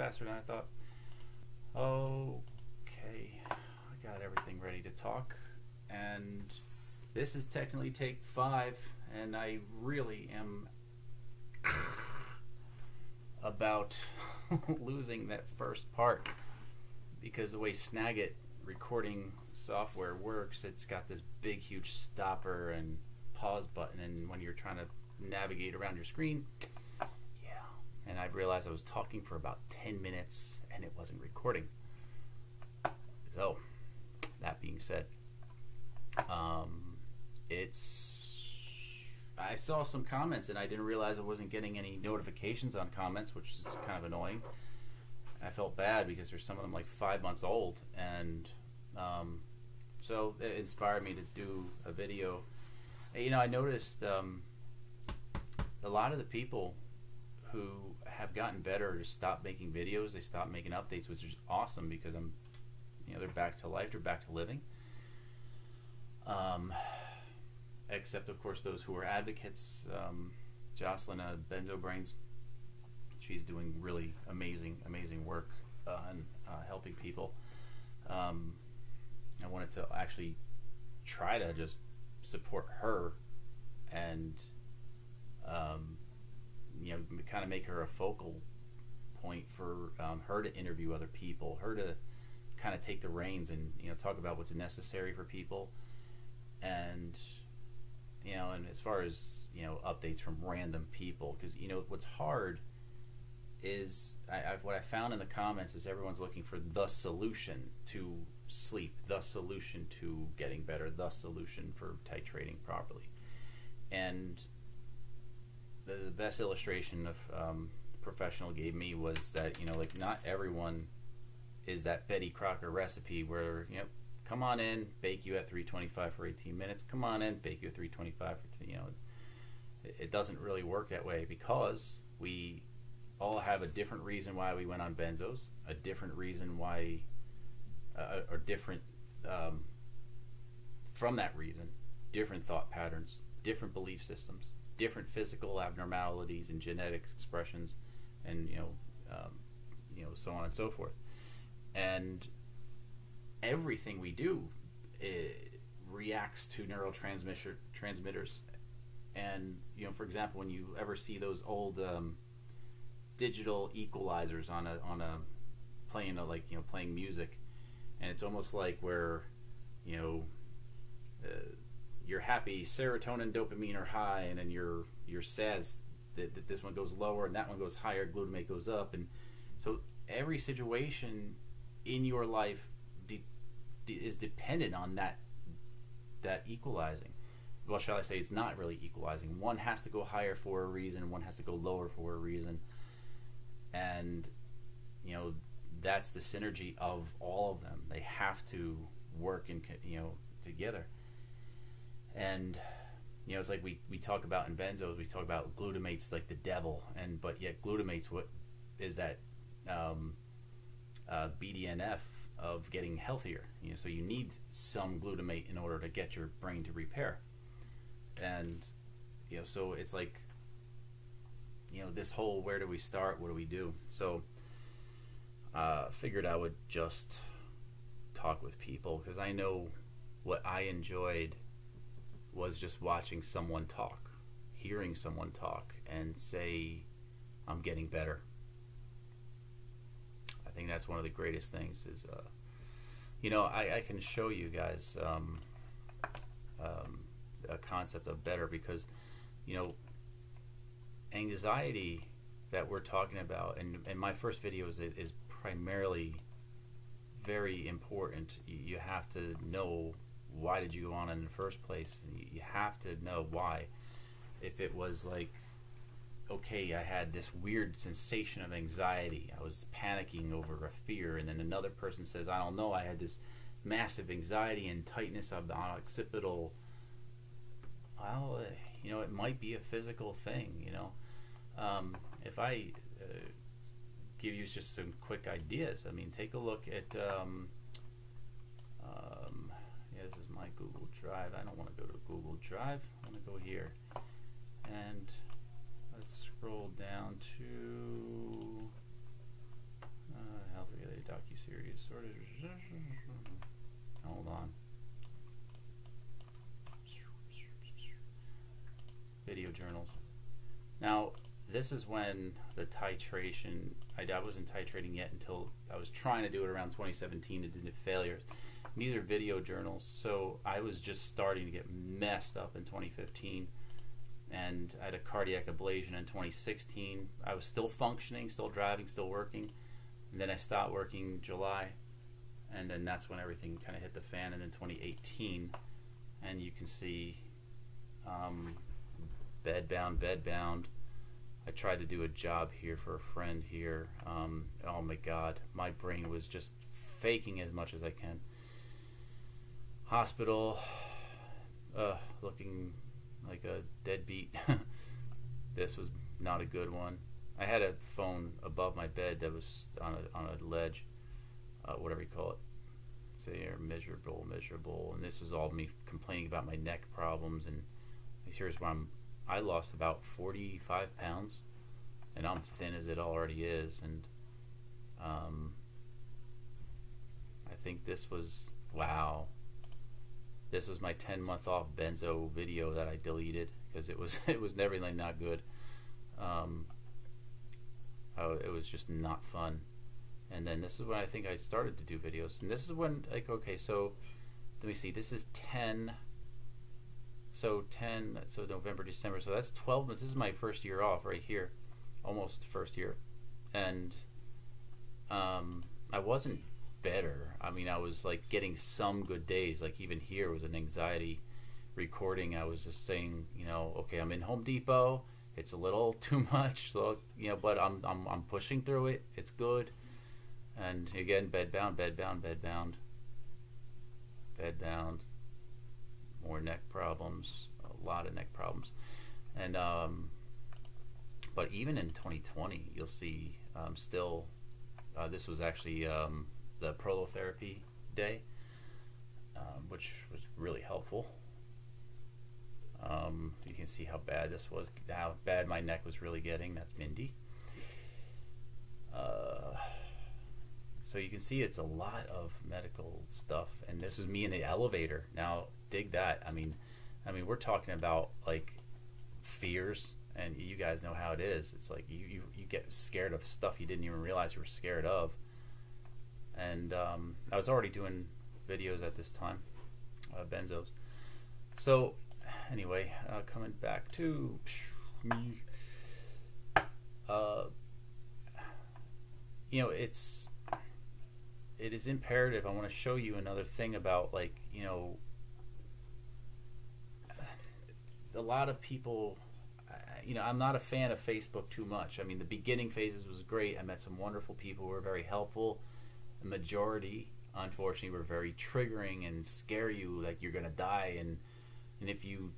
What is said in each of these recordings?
faster than I thought. Okay, I got everything ready to talk, and this is technically take 5, and I really am about losing that first part, because the way Snagit recording software works, it's got this big huge stopper and pause button, and when you're trying to navigate around your screen, and I realized I was talking for about 10 minutes and it wasn't recording. So that being said, I saw some comments and I didn't realize I wasn't getting any notifications on comments, which is kind of annoying. I felt bad because there's some of them like 5 months old, and so it inspired me to do a video. You know, I noticed a lot of the people who have gotten better just stopped making videos. They stopped making updates, which is awesome, because they're back to life, they're back to living. Except of course those who are advocates. Jocelyn, Benzo Brains, she's doing really amazing work on helping people. I wanted to actually try to just support her and kind of make her a focal point for her to interview other people, her to kind of take the reins and talk about what's necessary for people, and and as far as updates from random people, because what's hard is what I found in the comments is everyone's looking for the solution to sleep, the solution to getting better, the solution for titrating properly. And the best illustration of professional gave me was that like, not everyone is that Betty Crocker recipe where come on in, bake you at 325 for 18 minutes, come on in, bake you at 325 for, it doesn't really work that way, because we all have a different reason why we went on benzos, a different reason why or different from that reason, different thought patterns, different belief systems, different physical abnormalities and genetic expressions, and so on and so forth. And everything we do reacts to neurotransmitters. And for example, when you ever see those old digital equalizers on a playing music, and it's almost like where you're happy, serotonin, dopamine are high, and then you're sad that this one goes lower and that one goes higher, glutamate goes up. And so every situation in your life is dependent on that equalizing. Well, shall I say, it's not really equalizing. One has to go higher for a reason, one has to go lower for a reason, and that's the synergy of all of them. They have to work in together. And it's like we talk about in benzos, we talk about glutamate's like the devil, but yet glutamate's what is that BDNF of getting healthier. So you need some glutamate in order to get your brain to repair. And so it's like this whole, where do we start, what do we do? So figured I would just talk with people, because I know what I enjoyed was just watching someone talk, hearing someone talk and say, I'm getting better. I think that's one of the greatest things is I can show you guys a concept of better, because anxiety that we're talking about, and my first video is primarily very important. You have to know, why did you go on in the first place? You have to know why. If it was like, okay, I had this weird sensation of anxiety, I was panicking over a fear, and then another person says, I don't know, I had this massive anxiety and tightness of the occipital. Well, it might be a physical thing. If I give you just some quick ideas, I mean, take a look at this is my Google Drive. I don't want to go to Google Drive. I want to go here, and let's scroll down to disorder. Hold on. Video journals. Now, this is when the titration, I wasn't titrating yet until I was trying to do it around 2017 and did failures. And these are video journals. So I was just starting to get messed up in 2015. And I had a cardiac ablation in 2016. I was still functioning, still driving, still working. And then I stopped working July. And then that's when everything kind of hit the fan. And then 2018. And you can see bedbound. I tried to do a job here for a friend here. Oh my God, my brain was just faking as much as I can. Hospital, looking like a deadbeat. This was not a good one. I had a phone above my bed that was on a ledge, whatever you call it. Say here, miserable, and this was all me complaining about my neck problems. And here's where I lost about 45 pounds, and I'm thin as it already is. And I think this was, wow, this was my 10-month off Benzo video that I deleted because it was definitely not good. It was just not fun. And then this is when I think I started to do videos, and this is when, like, okay, so let me see, this is 10. So November, December, so that's 12 months. This is my first year off right here, almost first year. And I wasn't better. I mean, I was like getting some good days. Like even here was an anxiety recording. I was just saying, you know, okay, I'm in Home Depot. It's a little too much, so you know, but I'm pushing through it. It's good. And again, bedbound. More neck problems, a lot of neck problems. And but even in 2020, you'll see still, this was actually the prolotherapy day, which was really helpful. You can see how bad this was, how bad my neck was really getting. That's Mindy. So you can see it's a lot of medical stuff, and this is me in the elevator. Now, dig that. I mean, we're talking about like fears, and you guys know how it is. It's like you get scared of stuff you didn't even realize you were scared of. And I was already doing videos at this time, benzos. So anyway, coming back to you know, it is imperative. I want to show you another thing about, like, you know, a lot of people, you know, I'm not a fan of Facebook too much. I mean, the beginning phases was great. I met some wonderful people who were very helpful. The majority, unfortunately, were very triggering and scare you like you're gonna die. And if you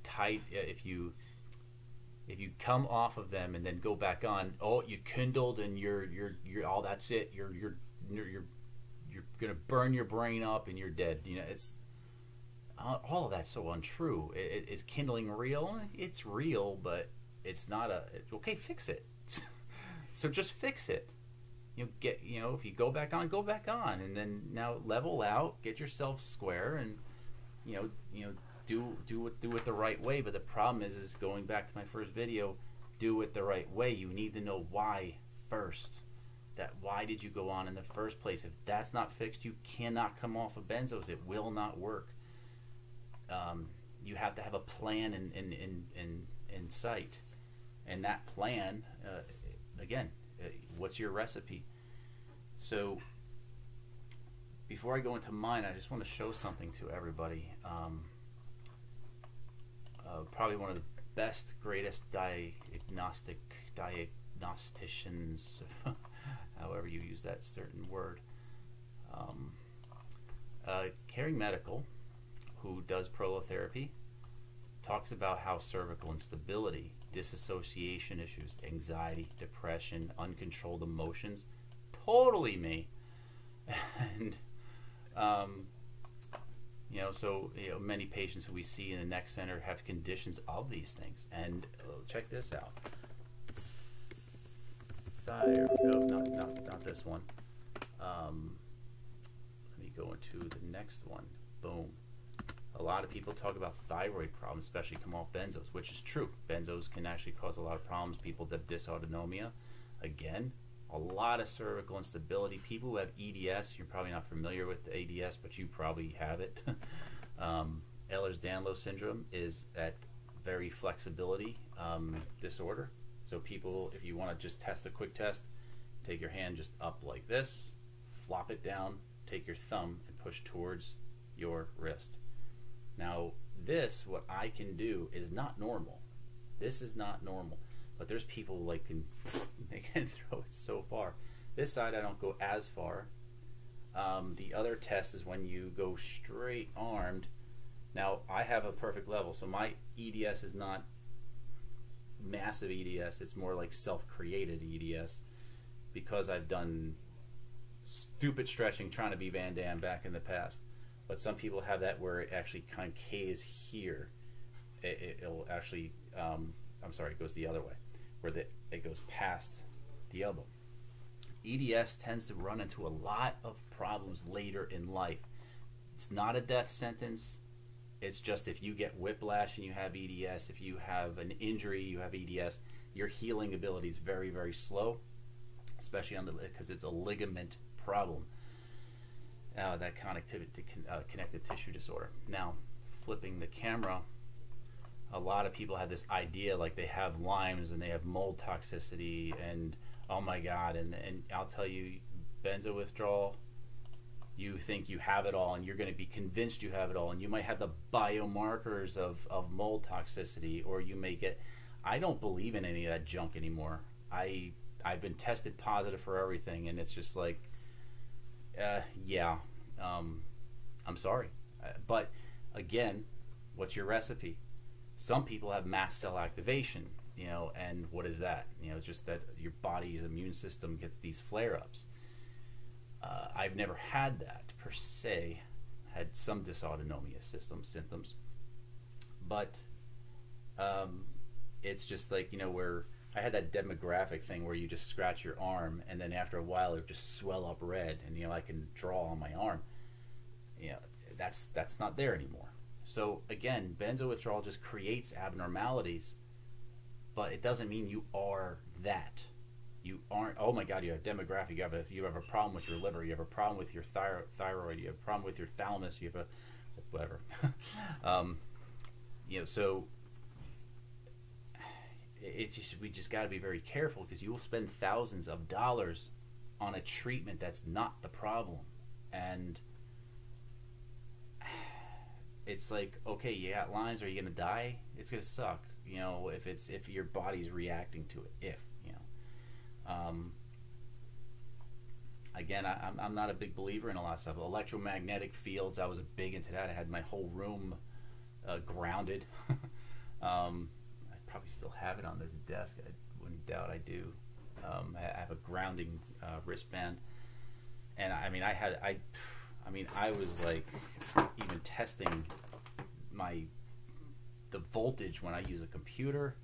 come off of them and then go back on, oh, you kindled and you're all, that's it. You're gonna burn your brain up and you're dead. You know, it's all of that's so untrue. Is kindling real? It's real, but it's not okay. Fix it. So just fix it. You know, if you go back on, and then now level out, get yourself square, and you know, do it the right way. But the problem is going back to my first video, do it the right way. You need to know why first. Why did you go on in the first place? If that's not fixed, you cannot come off of benzos. It will not work. You have to have a plan in sight, and that plan, again, what's your recipe? So before I go into mine, I just want to show something to everybody. Probably one of the best, greatest diagnosticians, however you use that certain word, Caring Medical, who does prolotherapy, talks about how cervical instability, disassociation issues, anxiety, depression, uncontrolled emotions, totally me. And you know, so many patients who we see in the neck center have conditions of these things. And check this out. Not this one. go into the next one. Boom. A lot of people talk about thyroid problems, especially come off benzos, which is true. Benzos can actually cause a lot of problems. People that have dysautonomia, again, a lot of cervical instability. People who have EDS, you're probably not familiar with the ADS, but you probably have it. Ehlers-Danlos syndrome is that very flexibility disorder. So people, if you want to just test a quick test, take your hand just up like this, flop it down, take your thumb and push towards your wrist. Now this, what I can do is not normal. This is not normal. But there's people like they can throw it so far. This side I don't go as far. The other test is when you go straight armed. Now I have a perfect level, so my EDS is not massive EDS. It's more like self-created EDS because I've done stupid stretching trying to be Van Damme back in the past. But some people have that where it actually concaves here. It'll actually, I'm sorry, it goes the other way, where it goes past the elbow. EDS tends to run into a lot of problems later in life. It's not a death sentence. It's just if you get whiplash and you have EDS, if you have an injury, you have EDS, your healing ability is very, very slow, especially on because it's a ligament problem. That connective tissue disorder. Now, flipping the camera, a lot of people have this idea like they have Lyme's and they have mold toxicity and oh my God, and I'll tell you, benzo withdrawal, you think you have it all and you're going to be convinced you have it all, and you might have the biomarkers of mold toxicity, or you may get, I don't believe in any of that junk anymore. I've been tested positive for everything, and it's just like, yeah, I'm sorry. But again, what's your recipe? Some people have mast cell activation, you know, and what is that? You know, it's just that your body's immune system gets these flare-ups. I've never had that per se. Had some dysautonomia symptoms, but it's just like, you know, where I had that demographic thing where you just scratch your arm and then after a while it would just swell up red, and you know, I can draw on my arm. You know, that's not there anymore. So again, benzo withdrawal just creates abnormalities, but it doesn't mean you are that. You aren't, oh my God, you have demographic, you have a problem with your liver, you have a problem with your thyroid, you have a problem with your thalamus, you have a whatever. You know, so it's just, we just got to be very careful, because you will spend thousands of dollars on a treatment that's not the problem. And it's like, okay, you got Lyme's, are you gonna die? It's gonna suck, you know, if your body's reacting to it, you know. Again, I'm not a big believer in a lot of stuff. Electromagnetic fields, I was big into that. I had my whole room grounded. I probably still have it on this desk. I wouldn't doubt I do. I have a grounding wristband, and I mean, I was like even testing the voltage when I use a computer.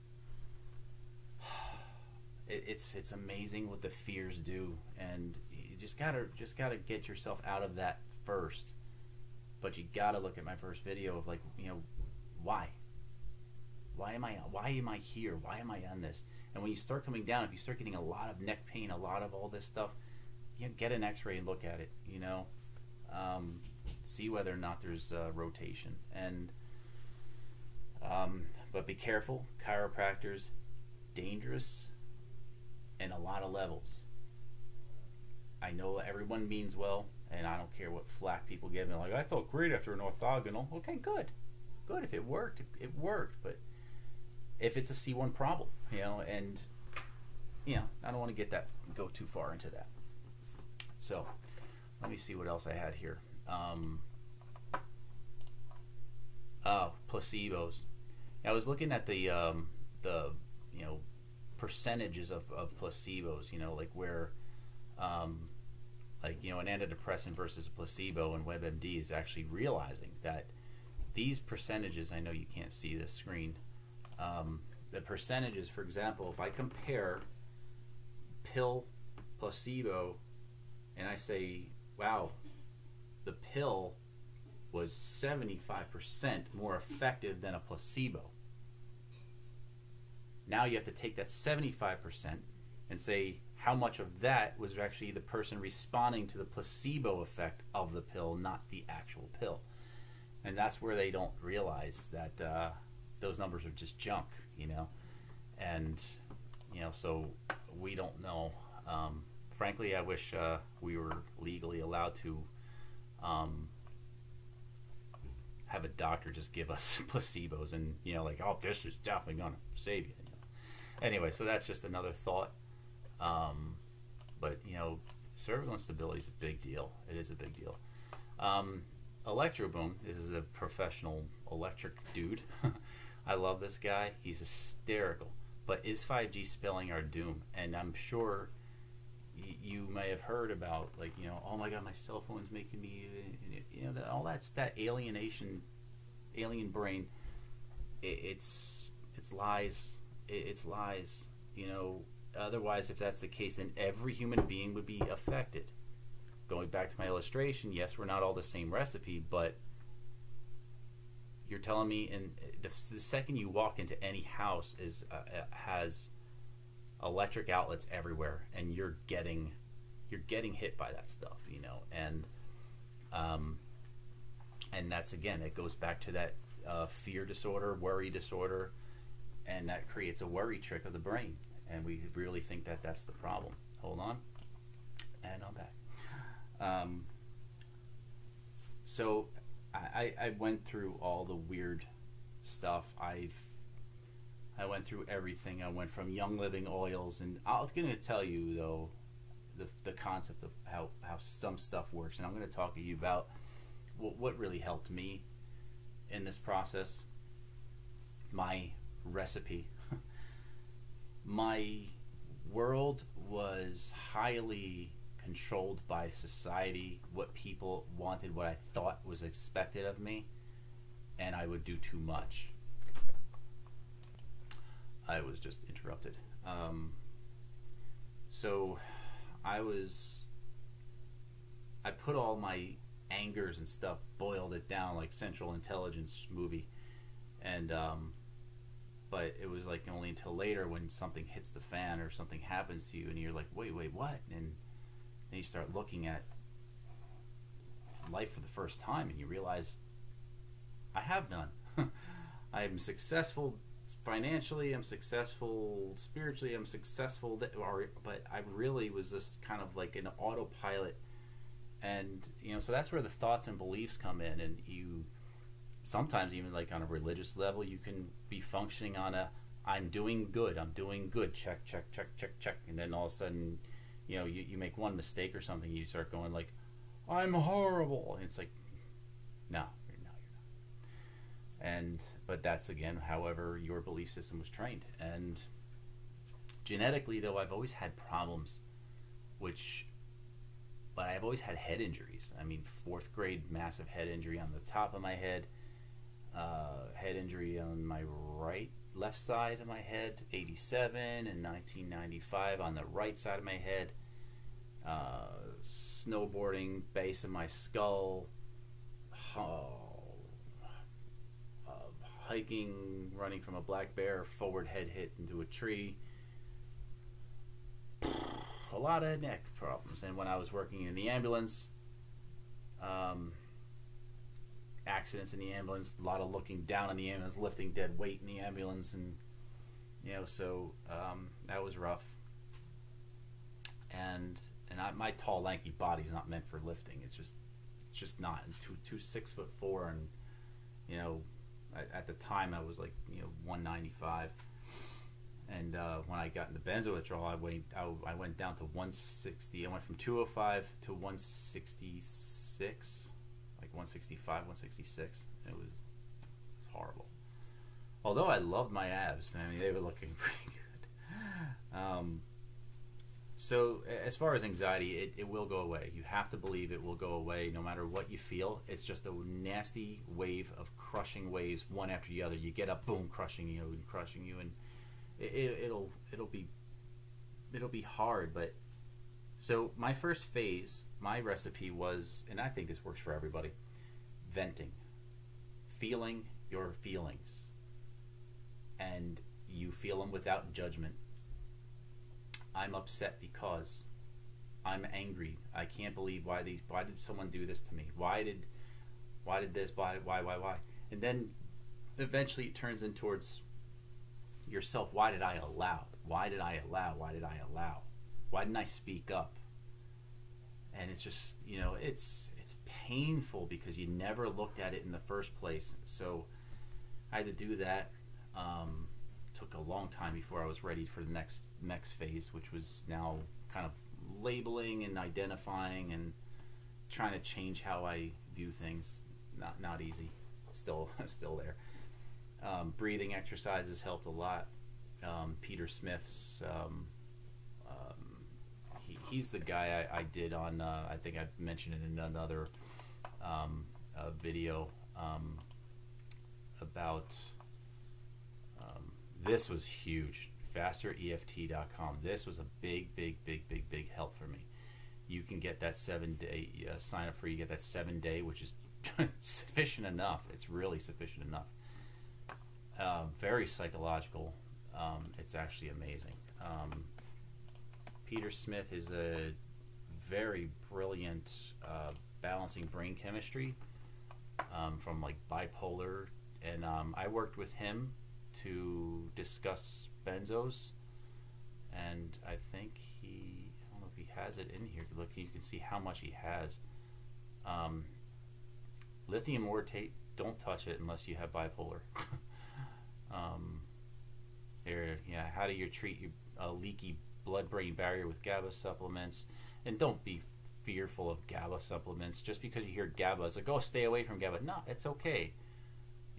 It's amazing what the fears do, and you just gotta get yourself out of that first. But you gotta look at my first video of, like, you know, why am I here? Why am I on this? And when you start coming down, if you start getting a lot of neck pain, a lot of all this stuff, you know, get an X-ray and look at it. You know, see whether or not there's rotation. And but be careful. Chiropractors, dangerous. And a lot of levels. I know everyone means well, and I don't care what flack people give me. Like, I felt great after an orthogonal. Okay, good. If it worked, it worked. But if it's a C1 problem, you know, and you know, I don't want to go too far into that. So let me see what else I had here. Oh, placebos. I was looking at the you know, percentages of placebos, you know, like where like, you know, an antidepressant versus a placebo, and WebMD is actually realizing that these percentages, I know you can't see this screen, the percentages, for example, if I compare pill placebo and I say, wow, the pill was 75% more effective than a placebo. Now you have to take that 75% and say how much of that was actually the person responding to the placebo effect of the pill, not the actual pill. And that's where they don't realize that those numbers are just junk, and so we don't know. Frankly, I wish we were legally allowed to have a doctor just give us placebos and like, oh, this is definitely gonna save you. Anyway, so that's just another thought. But cervical instability is a big deal. It is a big deal. Electroboom, this is a professional electric dude. I love this guy. He's hysterical. But is 5G spelling our doom? And I'm sure you may have heard about, like, oh my God, my cell phone's making me, all that's that alienation, alien brain. It's lies. It's lies. Otherwise, if that's the case, then every human being would be affected. Going back to my illustration, yes, we're not all the same recipe, but you're telling me, and the second you walk into any house has electric outlets everywhere, and you're getting hit by that stuff, and that's, again, it goes back to that fear disorder, worry disorder, and that creates a worry trick of the brain, and we really think that that's the problem. Hold on, and I'm back. So I went through all the weird stuff. I went through everything. I went from Young Living oils, and I'm going to tell you though the concept of how some stuff works, and I'm going to talk to you about what really helped me in this process. My recipe. My world was highly controlled by society, what people wanted, what I thought was expected of me, and I would do too much. I was just interrupted. So I put all my angers and stuff, boiled it down like Central Intelligence movie, and but it was like only until later when something hits the fan or something happens to you and you're like, wait, what? And then you start looking at life for the first time and you realize I have none. I'm successful financially, I'm successful spiritually, I'm successful, but I really was just kind of like an autopilot. And so that's where the thoughts and beliefs come in, and you sometimes, even like on a religious level, you can be functioning on a I'm doing good, check, and then all of a sudden you make one mistake or something, you start going like, I'm horrible, and it's like, no, you're not. But that's, again, however your belief system was trained. And genetically, though, I've always had problems, but I've always had head injuries. I mean, 4th grade, massive head injury on the top of my head, head injury on my left side of my head, 87, and 1995 on the right side of my head, snowboarding, base of my skull, hiking, running from a black bear, forward head hit into a tree, a lot of neck problems. And when I was working in the ambulance, accidents in the ambulance, a lot of looking down on the ambulance, lifting dead weight in the ambulance, and so that was rough. And my tall, lanky body's not meant for lifting. It's just not. And 6'4", and at the time I was like 195. And when I got into benzo withdrawal, I went down to 160. I went from 205 to 166, like 165, 166. It was horrible. Although I loved my abs. I mean, they were looking pretty good. So as far as anxiety, it will go away. You have to believe it will go away no matter what you feel. It's just a nasty wave of crushing waves, one after the other. You get up, boom, crushing you, and it'll be hard, but So my first phase, my recipe was, and I think this works for everybody, venting, feeling your feelings, and you feel them without judgment. I'm upset because I'm angry. I can't believe why did someone do this to me? Why did this? Why? And then eventually it turns in towards yourself. Why did I allow? Why did I allow? Why did I allow? Why didn't I speak up? And it's just, it's painful because you never looked at it in the first place. So I had to do that. Took a long time before I was ready for the next phase, which was now kind of labeling and identifying and trying to change how I view things. Not easy. Still there. Breathing exercises helped a lot. Peter Smith's he's the guy I did on I think I mentioned it in another video about this was huge. FasterEFT.com. This was a big help for me. You can get that 7-day sign up for. You get that 7-day, which is sufficient enough. It's really sufficient enough. Very psychological. It's actually amazing. Peter Smith is a very brilliant balancing brain chemistry from like bipolar, and I worked with him to discuss benzos, and I think I don't know if he has it in here. Look, you can see how much he has. Lithium orotate, don't touch it unless you have bipolar. How do you treat your leaky blood-brain barrier with GABA supplements? And don't be fearful of GABA supplements. Just because you hear GABA, it's like, oh, stay away from GABA. No, it's okay.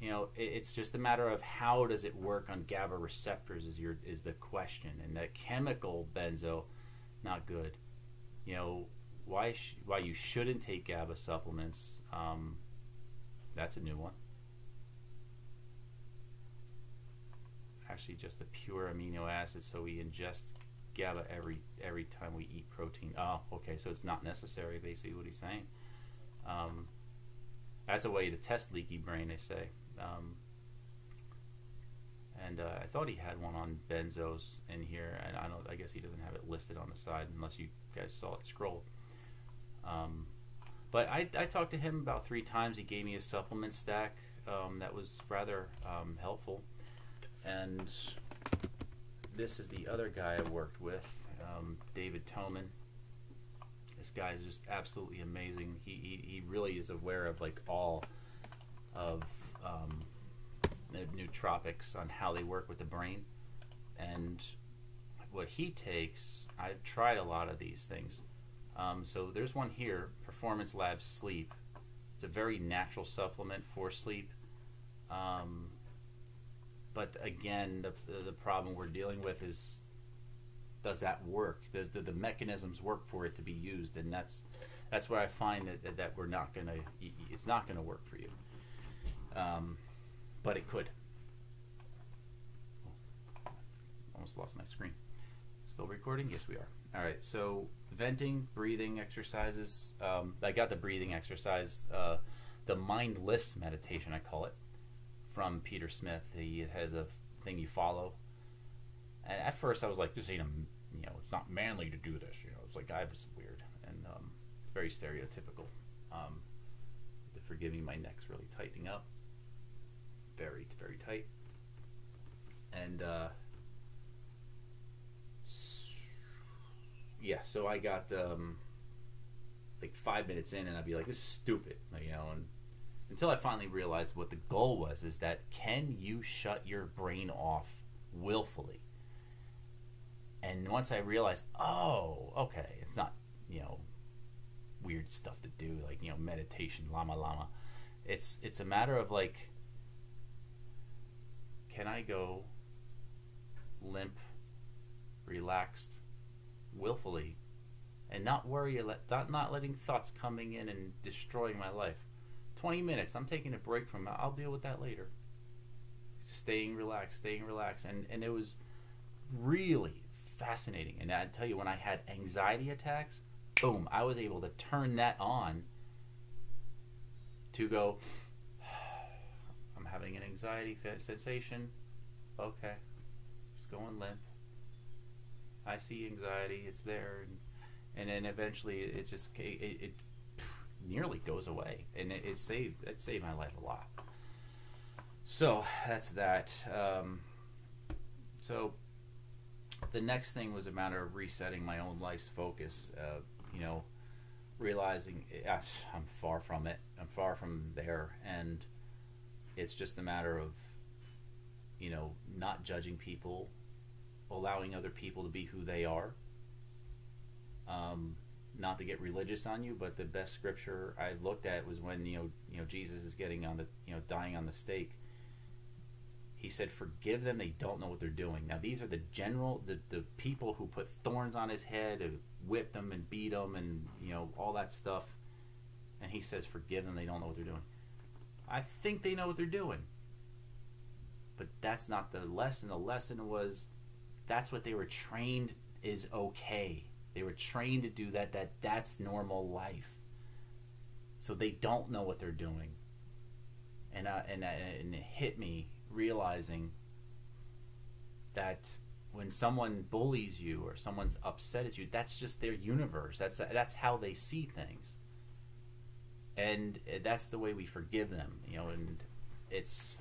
It's just a matter of how does it work on GABA receptors is the question. And that chemical benzo, not good. Why you shouldn't take GABA supplements, that's a new one. Actually, just a pure amino acid, so we ingest GABA every time we eat protein. Oh, okay, so it's not necessary, basically what he's saying. That's a way to test leaky brain, they say. I thought he had one on benzos in here, and I guess he doesn't have it listed on the side unless you guys saw it scroll. But I talked to him about 3 times. He gave me a supplement stack that was rather helpful. And this is the other guy I worked with, David Toman. This guy is just absolutely amazing. He really is aware of like all of the nootropics on how they work with the brain. And what he takes, I've tried a lot of these things. So there's one here, Performance Lab Sleep. It's a very natural supplement for sleep. But again, the problem we're dealing with is, does that work? Does the mechanisms work for it to be used? And that's where I find that we're not gonna. It's not gonna work for you. But it could. Almost lost my screen. Still recording? Yes, we are. All right. So venting, breathing exercises. I got the breathing exercise, the mindless meditation, I call it, from Peter Smith. He has a thing you follow. And at first I was like, this ain't it's not manly to do this. It's like, I was weird and it's very stereotypical. Forgive me, my neck's really tightening up. Very, very tight. And yeah, so I got like 5 minutes in, and I'd be like, this is stupid, and until I finally realized what the goal was, is that can you shut your brain off willfully? And once I realized, oh, okay, it's not, weird stuff to do, like, meditation, lama. It's a matter of like, can I go limp, relaxed, willfully, and not worry, not letting thoughts coming in and destroying my life. 20 minutes, I'm taking a break from it. I'll deal with that later. Staying relaxed. And it was really fascinating. And I tell you, when I had anxiety attacks, boom, I was able to turn that on to go, I'm having an anxiety sensation. Okay, just going limp. I see anxiety, it's there, and then eventually it nearly goes away, and it saved my life a lot. So that's that. So the next thing was a matter of resetting my own life's focus. Realizing I'm far from it. I'm far from there, and it's just a matter of not judging people, allowing other people to be who they are. Not to get religious on you, but the best scripture I looked at was when Jesus is getting on the dying on the stake. He said, "Forgive them; they don't know what they're doing." Now, these are the people who put thorns on his head, and whipped him and beat him, and all that stuff. And he says, "Forgive them; they don't know what they're doing." I think they know what they're doing, but that's not the lesson. The lesson was that's what they were trained is okay. They were trained to do that. That's normal life. So they don't know what they're doing, and it hit me realizing that when someone bullies you or someone's upset at you, that's just their universe. That's how they see things, and that's the way we forgive them. And it's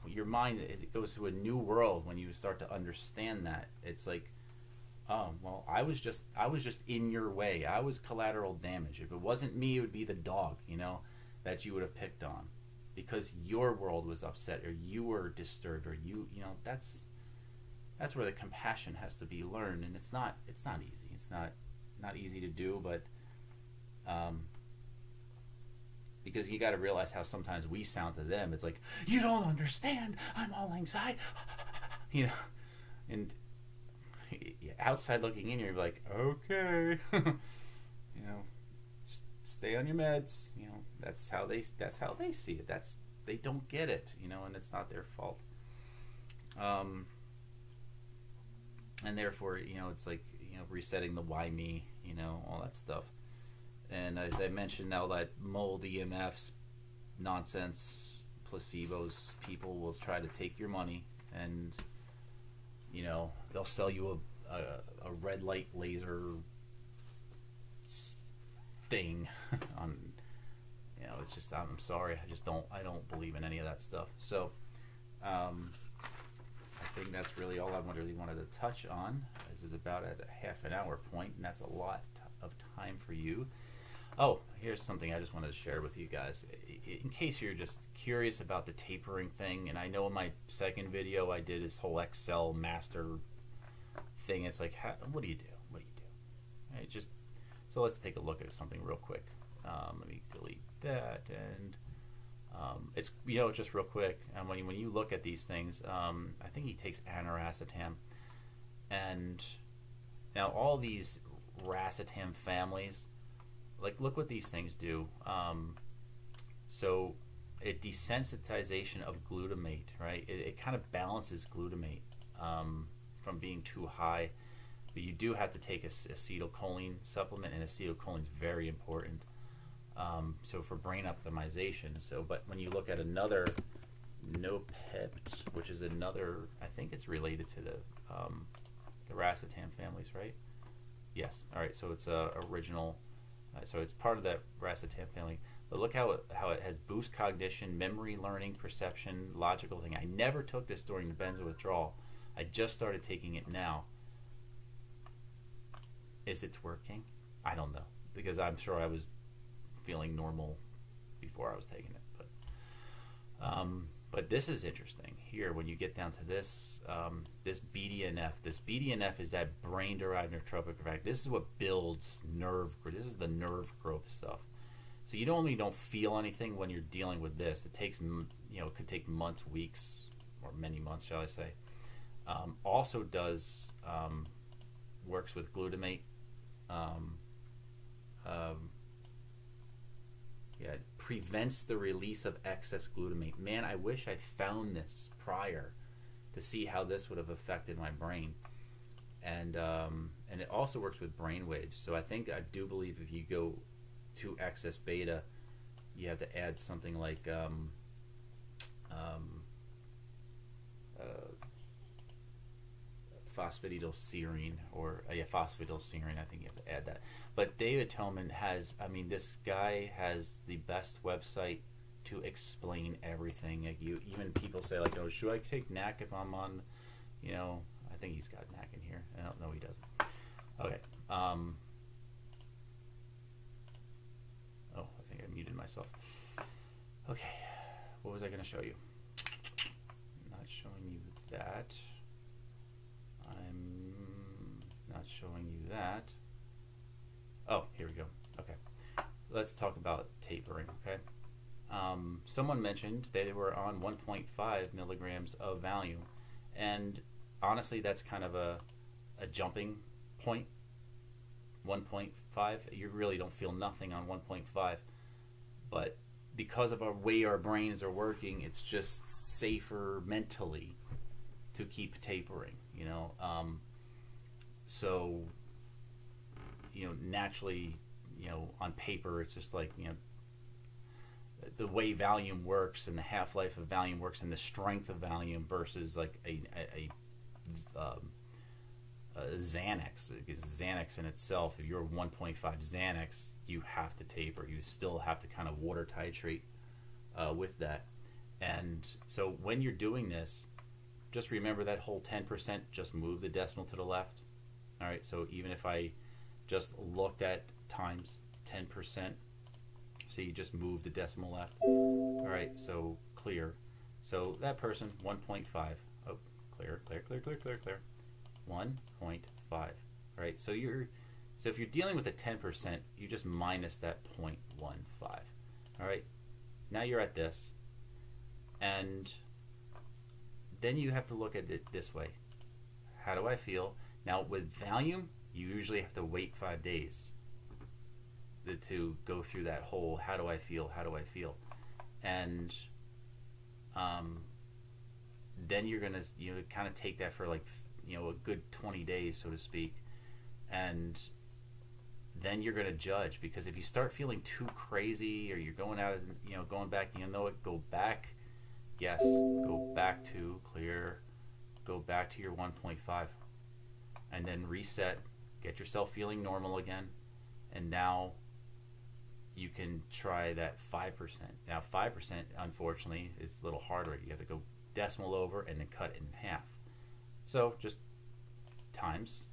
your mind. It goes to a new world when you start to understand that. It's like, oh well, I was just in your way. I was collateral damage. If it wasn't me, it would be the dog. That you would have picked on, because your world was upset, or you were disturbed, or that's where the compassion has to be learned, and it's not easy. It's not easy to do, but because you got to realize how sometimes we sound to them. It's like, you don't understand. I'm all anxiety, and outside looking in, you're like, okay, just stay on your meds. That's how they see it. They don't get it, and it's not their fault. And therefore, it's like, resetting the why me, all that stuff. And as I mentioned, now that mold EMFs, nonsense, placebos, people will try to take your money, and they'll sell you a red light laser thing on. It's just, I'm sorry, I don't believe in any of that stuff. So I think that's really all I really wanted to touch on. This is about at a half an hour point, and that's a lot of time for you. Oh, here's something I just wanted to share with you guys, in case you're just curious about the tapering thing. And I know in my second video I did this whole Excel master thing. It's like, what do you do? Right, so let's take a look at something real quick. Let me delete that, and it's just real quick. And when you look at these things, I think he takes aniracetam, and now all these racetam families, like, look what these things do. So a desensitization of glutamate, right? It kind of balances glutamate from being too high. But you do have to take a acetylcholine supplement, and acetylcholine is very important. So for brain optimization. But when you look at another Nopept, which is another, I think it's related to the racetam families, right? Yes. All right. So it's original. So it's part of that racetam family. But look how it has boost cognition, memory, learning, perception, logical thing. I never took this during the benzo withdrawal. I just started taking it now. Is it working? I don't know, because I'm sure I was feeling normal before I was taking it. But this is interesting here when you get down to this this BDNF. This BDNF is that brain-derived neurotrophic effect. This is what builds nerve. This is the nerve growth stuff. So you don't feel anything when you're dealing with this. It takes it could take months, weeks, or many months, shall I say. Also does works with glutamate. It prevents the release of excess glutamate. Man, I wish I found this prior to see how this would have affected my brain. And it also works with brain waves. So I do believe if you go to excess beta, you have to add something like phosphatidylserine, or phosphatidylserine. I think you have to add that. But David Tillman has, I mean, this guy has the best website to explain everything. Like, even people say, like, oh, should I take NAC if I'm on, you know, I think he's got NAC in here. I don't know, he doesn't. Okay. Oh, I think I muted myself. Okay, what was I going to show you? Not showing you that. I'm not showing you that. Oh, here we go. Okay, let's talk about tapering. Okay, someone mentioned they were on 1.5 milligrams of Valium, and honestly, that's kind of a jumping point. 1.5, you really don't feel nothing on 1.5, but because of our way our brains are working, it's just safer mentally to keep tapering, you know. So, you know, naturally, you know, on paper, it's just like, you know, the way Valium works and the half-life of Valium works and the strength of Valium versus like a Xanax. Because Xanax in itself, if you're 1.5 Xanax, you have to taper. You still have to kind of water titrate with that. And so when you're doing this, just remember that whole 10%, just move the decimal to the left. All right, so even if I just looked at times 10%, so you just move the decimal left. All right, so clear. So that person, 1.5. Oh, clear, clear, clear, clear, clear, clear. 1.5. Right, so if you're dealing with a 10%, you just minus that 0.15. All right, now you're at this, and then you have to look at it this way. How do I feel? Now with Valium, you usually have to wait 5 days to go through that whole how do I feel, how do I feel, and then you're gonna, you know, kind of take that for like, you know, a good 20 days, so to speak, and then you're gonna judge. Because if you start feeling too crazy, or you're going out, you know, going back, you know what, go back, yes, go back to clear, go back to your 1.5, and then reset, get yourself feeling normal again, and now you can try that 5%. Now 5%, unfortunately, is a little harder. You have to go decimal over and then cut it in half. So just times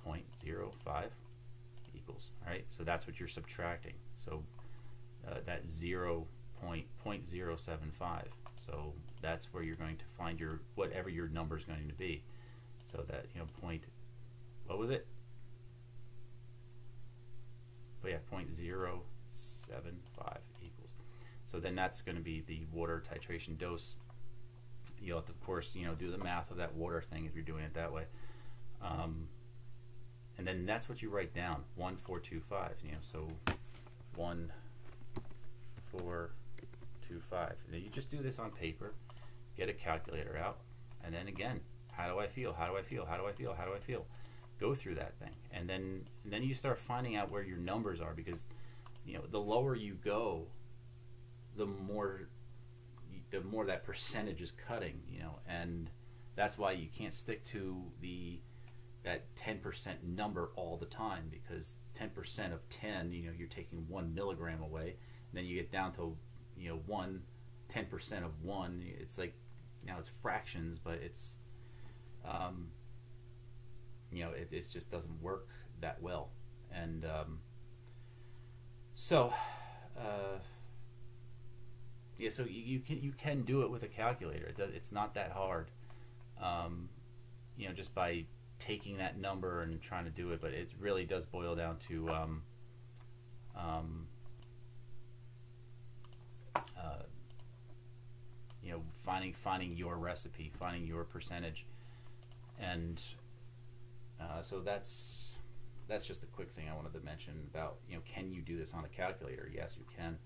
0.05 equals, all right? So that's what you're subtracting. So that's 0.075. So that's where you're going to find your, whatever your number is going to be. So that, you know, what was it? But yeah, 0.075 equals. So then that's going to be the water titration dose. You'll have to, of course, you know, do the math of that water thing if you're doing it that way. And then that's what you write down, 1425. You know, so 1425. Now you just do this on paper, get a calculator out, and then again, how do I feel? How do I feel? How do I feel? How do I feel? Go through that thing, and then you start finding out where your numbers are, because, you know, the lower you go, the more that percentage is cutting, you know, and that's why you can't stick to that 10% number all the time, because 10% of 10, you know, you're taking 1 milligram away, and then you get down to, you know, 10% of 1. It's like, now it's fractions, but it's you know, it just doesn't work that well. And yeah, so you can do it with a calculator. It's not that hard, you know, just by taking that number and trying to do it. But it really does boil down to you know, finding your recipe, finding your percentage, and so that's just a quick thing I wanted to mention about, you know, can you do this on a calculator? Yes, you can.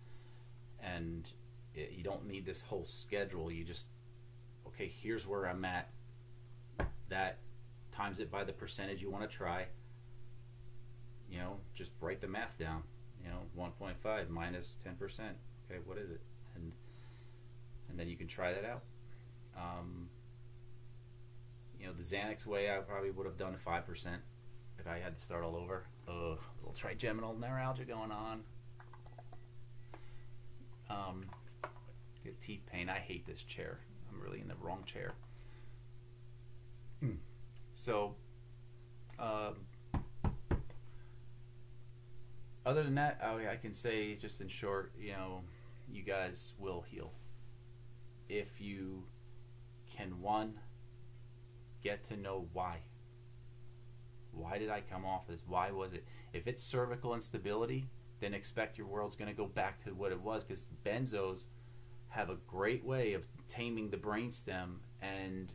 And you don't need this whole schedule. You just, okay, here's where I'm at that times it by the percentage you want to try. Just write the math down. 1.5 minus 10%. Okay, what is it? And then you can try that out. The Xanax way, I probably would have done 5% if I had to start all over. Ugh, a little trigeminal neuralgia going on. Get teeth pain. I hate this chair. I'm really in the wrong chair. So, other than that, I can say just in short, you guys will heal if you can, one, get to know why. Why did I come off this? Why was it? If it's cervical instability, then expect your world's going to go back to what it was, because benzos have a great way of taming the brainstem and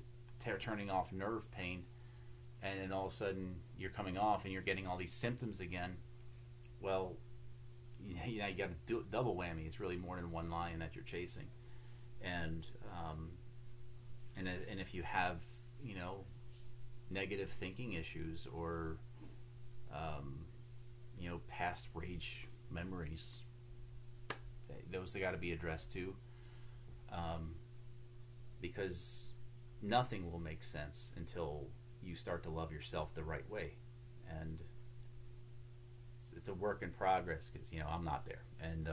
turning off nerve pain, and then all of a sudden you're coming off and you're getting all these symptoms again. Well, you got to do double whammy. It's really more than one lion that you're chasing, and if you have negative thinking issues or past rage memories, those have got to be addressed too, because nothing will make sense until you start to love yourself the right way. And it's a work in progress, because I'm not there, and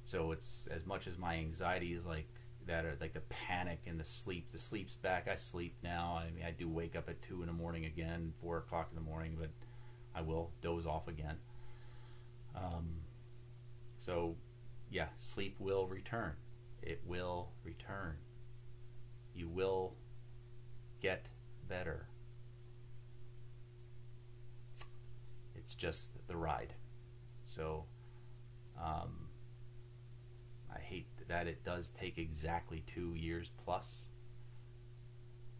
so it's, as much as my anxiety is like that, or like the panic and the sleep's back. I sleep now. I mean, I do wake up at 2 in the morning again, 4 o'clock in the morning, but I will doze off again. So yeah, sleep will return. It will return. You will get better. It's just the ride. So I hate that it does take exactly 2 years plus.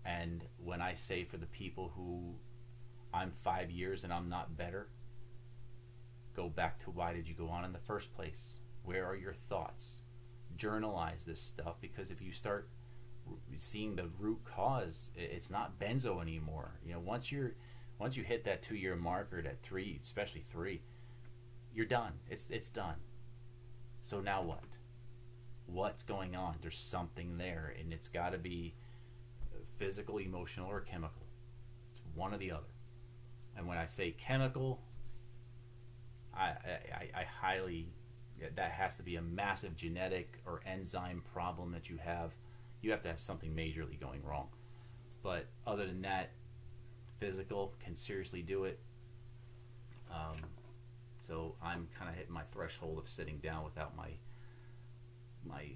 And when I say, for the people who I'm 5 years and I'm not better, go back to, why did you go on in the first place? Where are your thoughts? Journalize this stuff, because if you start seeing the root cause, it's not benzo anymore. Once you hit that 2-year marker at 3, especially 3, you're done. It's done. So now what? What's going on? There's something there, and it's got to be physical, emotional, or chemical. It's one or the other. And when I say chemical, I highly, that has to be a massive genetic or enzyme problem that you have. You have to have something majorly going wrong. But other than that, physical can seriously do it. So I'm kind of hitting my threshold of sitting down without my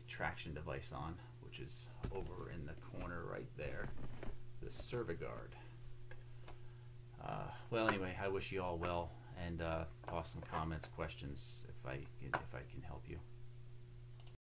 traction device on, which is over in the corner right there, the Cervigard. Well, anyway, I wish you all well, and toss some comments, questions if I can help you.